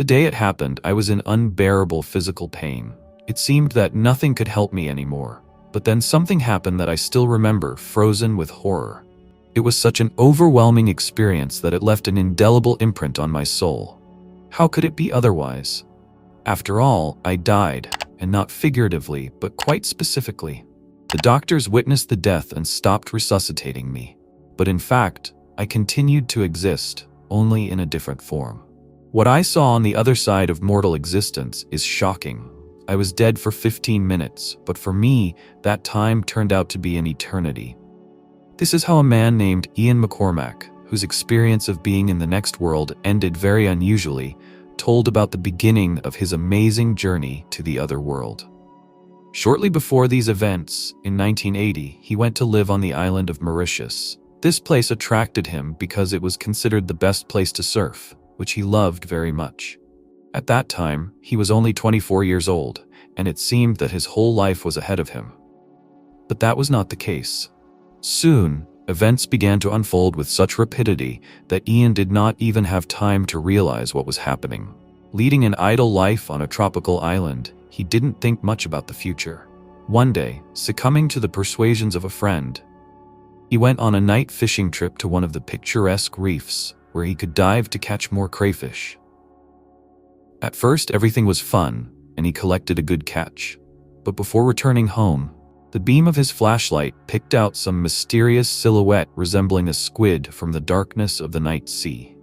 The day it happened, I was in unbearable physical pain. It seemed that nothing could help me anymore. But then something happened that I still remember, frozen with horror. It was such an overwhelming experience that it left an indelible imprint on my soul. How could it be otherwise? After all, I died, and not figuratively, but quite specifically. The doctors witnessed the death and stopped resuscitating me. But in fact, I continued to exist, only in a different form. What I saw on the other side of mortal existence is shocking. I was dead for 15 minutes, but for me, that time turned out to be an eternity. This is how a man named Ian McCormack, whose experience of being in the next world ended very unusually, told about the beginning of his amazing journey to the other world. Shortly before these events, in 1980, he went to live on the island of Mauritius. This place attracted him because it was considered the best place to surf, which he loved very much. At that time, he was only 24 years old, and it seemed that his whole life was ahead of him. But that was not the case. Soon, events began to unfold with such rapidity that Ian did not even have time to realize what was happening. Leading an idle life on a tropical island, he didn't think much about the future. One day, succumbing to the persuasions of a friend, he went on a night fishing trip to one of the picturesque reefs where he could dive to catch more crayfish. At first, everything was fun, and he collected a good catch. But before returning home, the beam of his flashlight picked out some mysterious silhouette resembling a squid from the darkness of the night sea.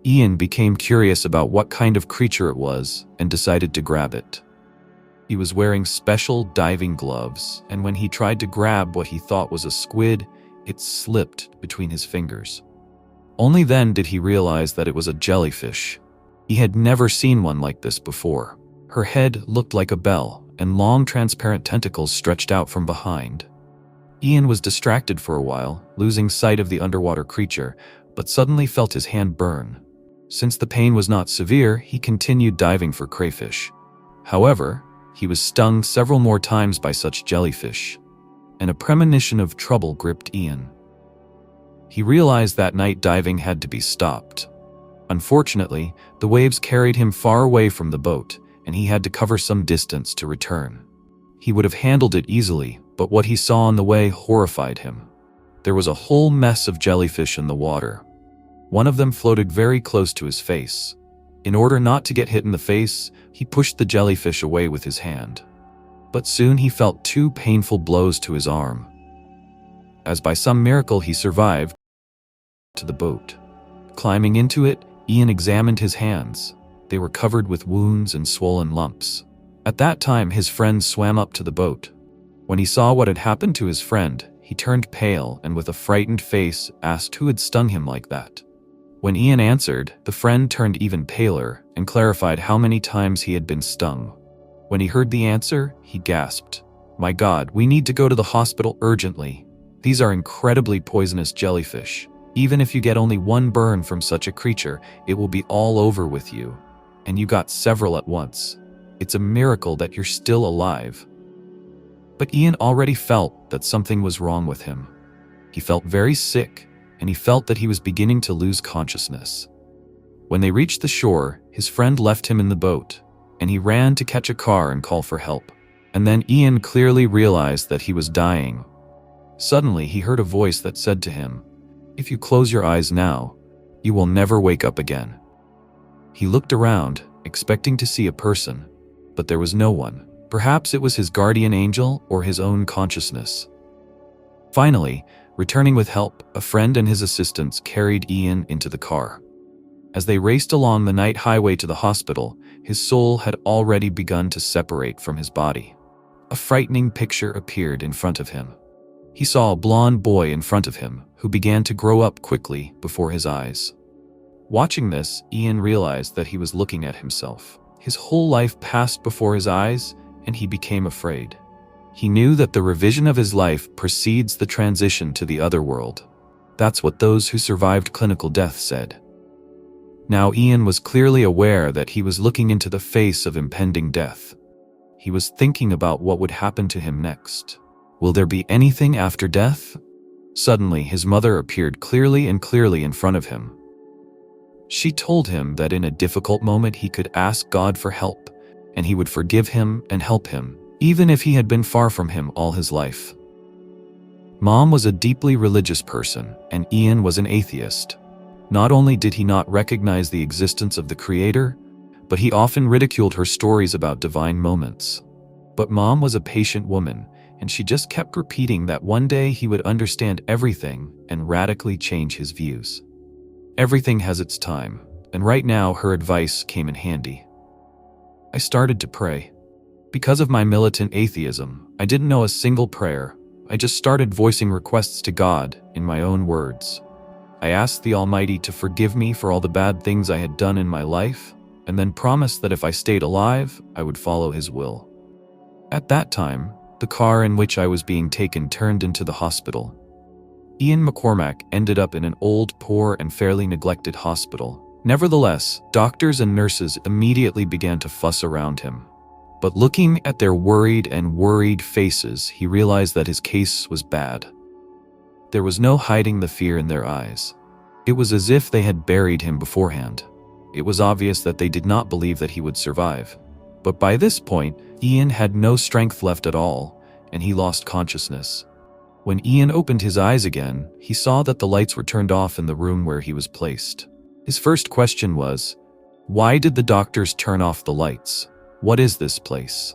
Ian became curious about what kind of creature it was and decided to grab it. He was wearing special diving gloves, and when he tried to grab what he thought was a squid, it slipped between his fingers. Only then did he realize that it was a jellyfish. He had never seen one like this before. Her head looked like a bell, and long transparent tentacles stretched out from behind. Ian was distracted for a while, losing sight of the underwater creature, but suddenly felt his hand burn. Since the pain was not severe, he continued diving for crayfish. However, he was stung several more times by such jellyfish, and a premonition of trouble gripped Ian. He realized that night diving had to be stopped. Unfortunately, the waves carried him far away from the boat, and he had to cover some distance to return. He would have handled it easily, but what he saw on the way horrified him. There was a whole mess of jellyfish in the water. One of them floated very close to his face. In order not to get hit in the face, he pushed the jellyfish away with his hand. But soon he felt 2 painful blows to his arm. As by some miracle, he survived to the boat. Climbing into it, Ian examined his hands. They were covered with wounds and swollen lumps. At that time, his friend swam up to the boat. When he saw what had happened to his friend, he turned pale and with a frightened face asked who had stung him like that. When Ian answered, the friend turned even paler and clarified how many times he had been stung. When he heard the answer, he gasped, "My God, we need to go to the hospital urgently. These are incredibly poisonous jellyfish. Even if you get only one burn from such a creature, it will be all over with you. And you got several at once. It's a miracle that you're still alive." But Ian already felt that something was wrong with him. He felt very sick, and he felt that he was beginning to lose consciousness. When they reached the shore, his friend left him in the boat, and he ran to catch a car and call for help. And then Ian clearly realized that he was dying. Suddenly, he heard a voice that said to him, "If you close your eyes now, you will never wake up again." He looked around, expecting to see a person, but there was no one. Perhaps it was his guardian angel or his own consciousness. Finally, returning with help, a friend and his assistants carried Ian into the car. As they raced along the night highway to the hospital, his soul had already begun to separate from his body. A frightening picture appeared in front of him. He saw a blonde boy in front of him who began to grow up quickly before his eyes. Watching this, Ian realized that he was looking at himself. His whole life passed before his eyes, and he became afraid. He knew that the revision of his life precedes the transition to the other world. That's what those who survived clinical death said. Now Ian was clearly aware that he was looking into the face of impending death. He was thinking about what would happen to him next. Will there be anything after death? Suddenly, his mother appeared clearly in front of him. She told him that in a difficult moment he could ask God for help, and he would forgive him and help him, even if he had been far from him all his life. Mom was a deeply religious person, and Ian was an atheist. Not only did he not recognize the existence of the Creator, but he often ridiculed her stories about divine moments. But Mom was a patient woman, and she just kept repeating that one day he would understand everything and radically change his views. Everything has its time, and right now her advice came in handy. I started to pray. Because of my militant atheism, I didn't know a single prayer. I just started voicing requests to God in my own words. I asked the Almighty to forgive me for all the bad things I had done in my life, and then promised that if I stayed alive, I would follow His will. At that time, the car in which I was being taken turned into the hospital. Ian McCormack ended up in an old, poor, and fairly neglected hospital. Nevertheless, doctors and nurses immediately began to fuss around him. But looking at their worried faces, he realized that his case was bad. There was no hiding the fear in their eyes. It was as if they had buried him beforehand. It was obvious that they did not believe that he would survive. But by this point, Ian had no strength left at all, and he lost consciousness. When Ian opened his eyes again, he saw that the lights were turned off in the room where he was placed. His first question was, why did the doctors turn off the lights? What is this place?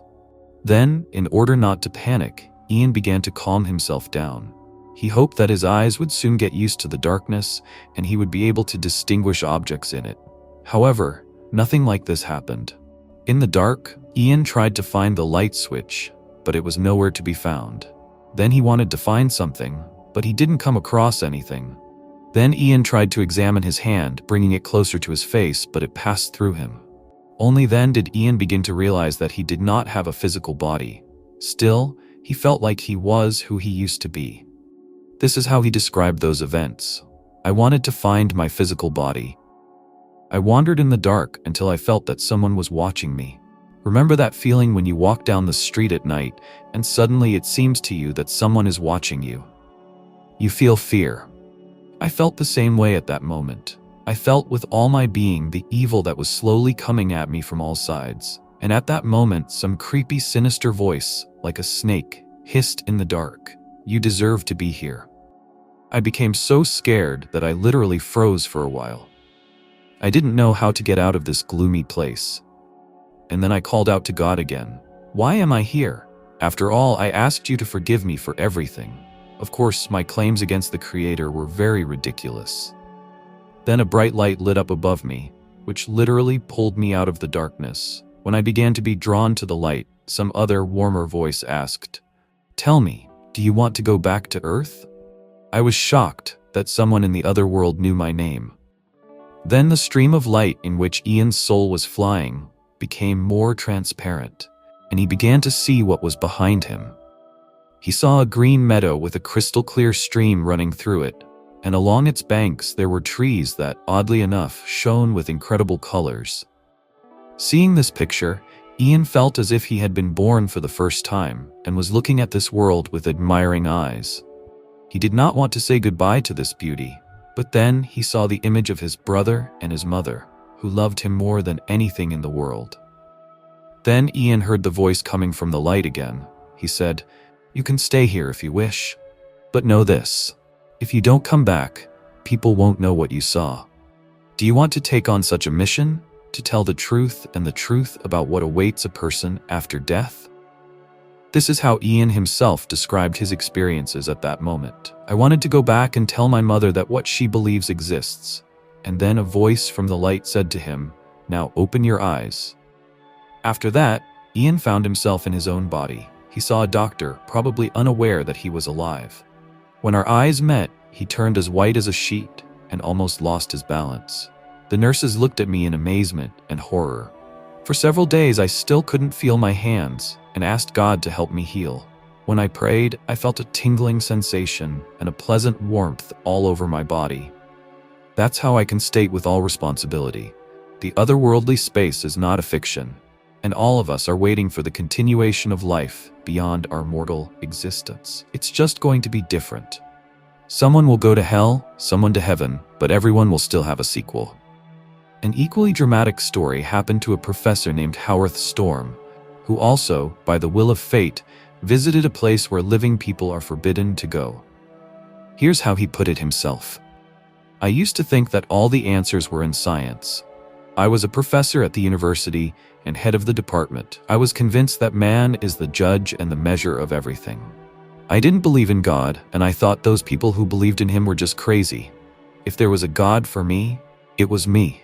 Then, in order not to panic, Ian began to calm himself down. He hoped that his eyes would soon get used to the darkness and he would be able to distinguish objects in it. However, nothing like this happened. In the dark, Ian tried to find the light switch, but it was nowhere to be found. Then he wanted to find something, but he didn't come across anything. Then Ian tried to examine his hand, bringing it closer to his face, but it passed through him. Only then did Ian begin to realize that he did not have a physical body. Still, he felt like he was who he used to be. This is how he described those events. I wanted to find my physical body. I wandered in the dark until I felt that someone was watching me. Remember that feeling when you walk down the street at night and suddenly it seems to you that someone is watching you? You feel fear. I felt the same way at that moment. I felt with all my being the evil that was slowly coming at me from all sides. And at that moment, some creepy, sinister voice, like a snake, hissed in the dark, "You deserve to be here." I became so scared that I literally froze for a while. I didn't know how to get out of this gloomy place. And then I called out to God again. Why am I here? After all, I asked you to forgive me for everything. Of course, my claims against the Creator were very ridiculous. Then a bright light lit up above me, which literally pulled me out of the darkness. When I began to be drawn to the light, some other, warmer voice asked, "Tell me, do you want to go back to Earth?" I was shocked that someone in the other world knew my name. Then the stream of light in which Ian's soul was flying became more transparent, and he began to see what was behind him. He saw a green meadow with a crystal-clear stream running through it, and along its banks there were trees that, oddly enough, shone with incredible colors. Seeing this picture, Ian felt as if he had been born for the first time and was looking at this world with admiring eyes. He did not want to say goodbye to this beauty, but then he saw the image of his brother and his mother, who loved him more than anything in the world. Then Ian heard the voice coming from the light again. He said, "You can stay here if you wish, but know this. If you don't come back, people won't know what you saw. Do you want to take on such a mission, to tell the truth and the truth about what awaits a person after death?" This is how Ian himself described his experiences at that moment. "I wanted to go back and tell my mother that what she believes exists." And then a voice from the light said to him, "Now open your eyes." After that, Ian found himself in his own body. He saw a doctor, probably unaware that he was alive. When our eyes met, he turned as white as a sheet and almost lost his balance. The nurses looked at me in amazement and horror. For several days, I still couldn't feel my hands and asked God to help me heal. When I prayed, I felt a tingling sensation and a pleasant warmth all over my body. That's how I can state with all responsibility. The otherworldly space is not a fiction, and all of us are waiting for the continuation of life beyond our mortal existence. It's just going to be different. Someone will go to hell, someone to heaven, but everyone will still have a sequel. An equally dramatic story happened to a professor named Howth Storm, who also, by the will of fate, visited a place where living people are forbidden to go. Here's how he put it himself. I used to think that all the answers were in science. I was a professor at the university and head of the department. I was convinced that man is the judge and the measure of everything. I didn't believe in God, and I thought those people who believed in him were just crazy. If there was a God for me, it was me.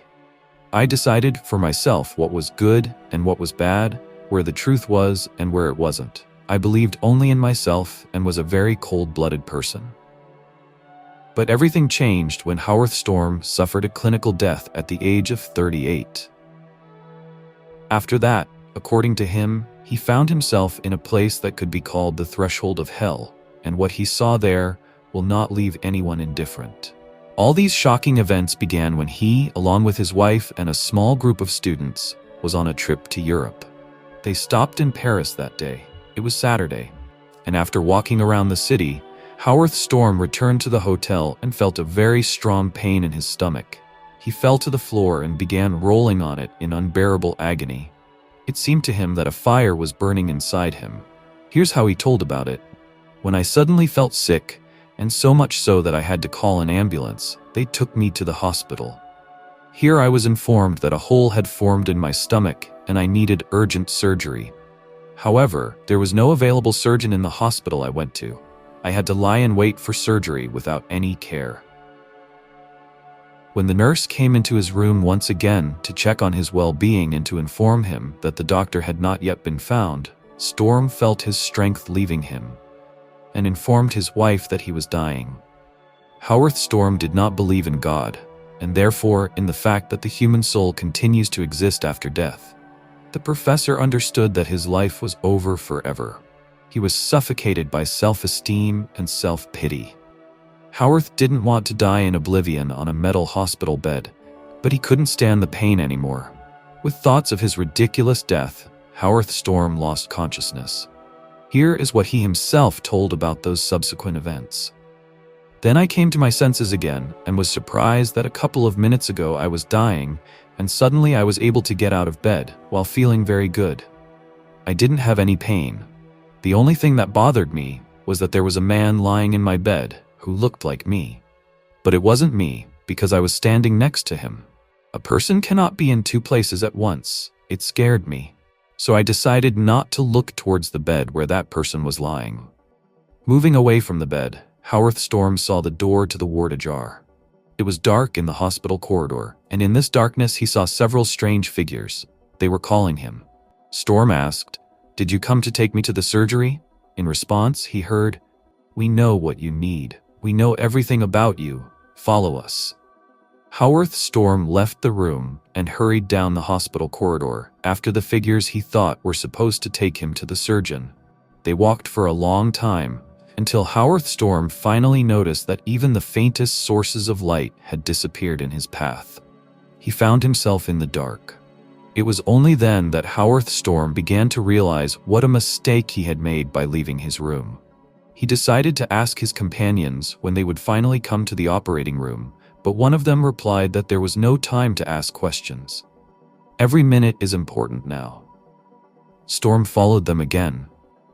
I decided for myself what was good and what was bad, where the truth was and where it wasn't. I believed only in myself and was a very cold-blooded person. But everything changed when Howth Storm suffered a clinical death at the age of 38. After that, according to him, he found himself in a place that could be called the threshold of hell, and what he saw there will not leave anyone indifferent. All these shocking events began when he, along with his wife and a small group of students, was on a trip to Europe. They stopped in Paris that day. It was Saturday, and after walking around the city, Howth Storm returned to the hotel and felt a very strong pain in his stomach. He fell to the floor and began rolling on it in unbearable agony. It seemed to him that a fire was burning inside him. Here's how he told about it. When I suddenly felt sick, and so much so that I had to call an ambulance, they took me to the hospital. Here I was informed that a hole had formed in my stomach and I needed urgent surgery. However, there was no available surgeon in the hospital I went to. I had to lie in wait for surgery without any care. When the nurse came into his room once again to check on his well-being and to inform him that the doctor had not yet been found, Storm felt his strength leaving him and informed his wife that he was dying. Howth Storm did not believe in God, and therefore in the fact that the human soul continues to exist after death. The professor understood that his life was over forever. He was suffocated by self-esteem and self-pity. Howth didn't want to die in oblivion on a metal hospital bed, but he couldn't stand the pain anymore. With thoughts of his ridiculous death, Howth Storm lost consciousness. Here is what he himself told about those subsequent events. Then I came to my senses again and was surprised that a couple of minutes ago I was dying, and suddenly I was able to get out of bed while feeling very good. I didn't have any pain. The only thing that bothered me was that there was a man lying in my bed who looked like me. But it wasn't me, because I was standing next to him. A person cannot be in two places at once. It scared me. So I decided not to look towards the bed where that person was lying. Moving away from the bed, Howth Storm saw the door to the ward ajar. It was dark in the hospital corridor, and in this darkness he saw several strange figures. They were calling him. Storm asked, "Did you come to take me to the surgery?" In response, he heard, "We know what you need. We know everything about you. Follow us." Howth Storm left the room and hurried down the hospital corridor after the figures he thought were supposed to take him to the surgeon. They walked for a long time, until Howth Storm finally noticed that even the faintest sources of light had disappeared in his path. He found himself in the dark. It was only then that Howth Storm began to realize what a mistake he had made by leaving his room. He decided to ask his companions when they would finally come to the operating room, but one of them replied that there was no time to ask questions. Every minute is important now. Storm followed them again,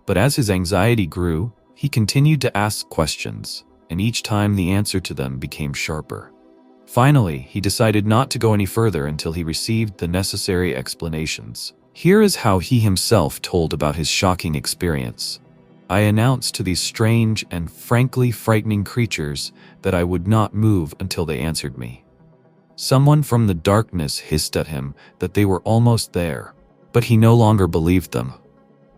but as his anxiety grew, he continued to ask questions, and each time the answer to them became sharper. Finally, he decided not to go any further until he received the necessary explanations. Here is how he himself told about his shocking experience. "I announced to these strange and frankly frightening creatures that I would not move until they answered me. Someone from the darkness hissed at him that they were almost there, but he no longer believed them.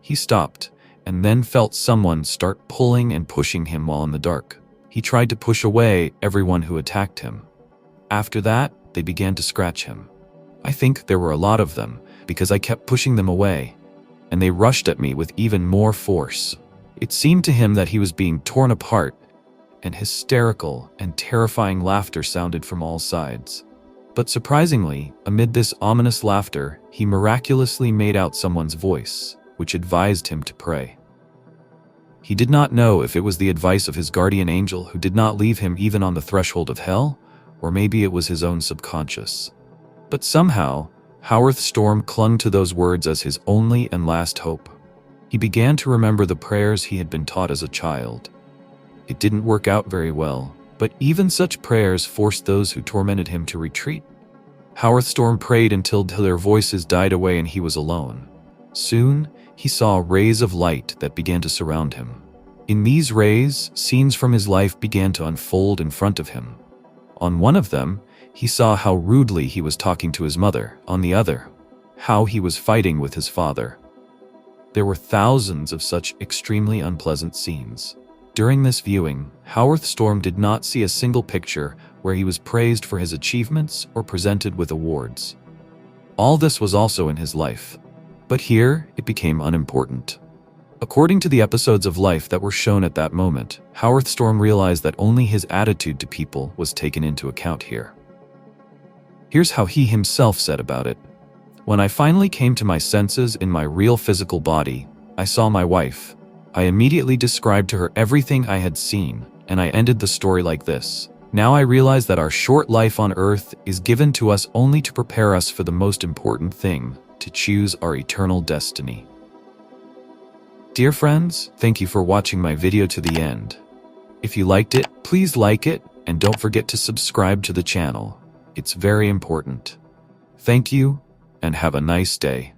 He stopped, and then felt someone start pulling and pushing him while in the dark. He tried to push away everyone who attacked him. After that, they began to scratch him. I think there were a lot of them, because I kept pushing them away, and they rushed at me with even more force. It seemed to him that he was being torn apart, and hysterical and terrifying laughter sounded from all sides. But surprisingly, amid this ominous laughter, he miraculously made out someone's voice, which advised him to pray. He did not know if it was the advice of his guardian angel who did not leave him even on the threshold of hell, or maybe it was his own subconscious. But somehow, Howth Storm clung to those words as his only and last hope. He began to remember the prayers he had been taught as a child. It didn't work out very well, but even such prayers forced those who tormented him to retreat. Howth Storm prayed until their voices died away and he was alone. Soon, he saw rays of light that began to surround him. In these rays, scenes from his life began to unfold in front of him. On one of them, he saw how rudely he was talking to his mother. On the other, how he was fighting with his father. There were thousands of such extremely unpleasant scenes. During this viewing, Howth Storm did not see a single picture where he was praised for his achievements or presented with awards. All this was also in his life. But here, it became unimportant. According to the episodes of life that were shown at that moment, Howth Storm realized that only his attitude to people was taken into account here. Here's how he himself said about it. When I finally came to my senses in my real physical body, I saw my wife. I immediately described to her everything I had seen, and I ended the story like this. Now I realize that our short life on Earth is given to us only to prepare us for the most important thing, to choose our eternal destiny. Dear friends, thank you for watching my video to the end. If you liked it, please like it, and don't forget to subscribe to the channel. It's very important. Thank you, and have a nice day.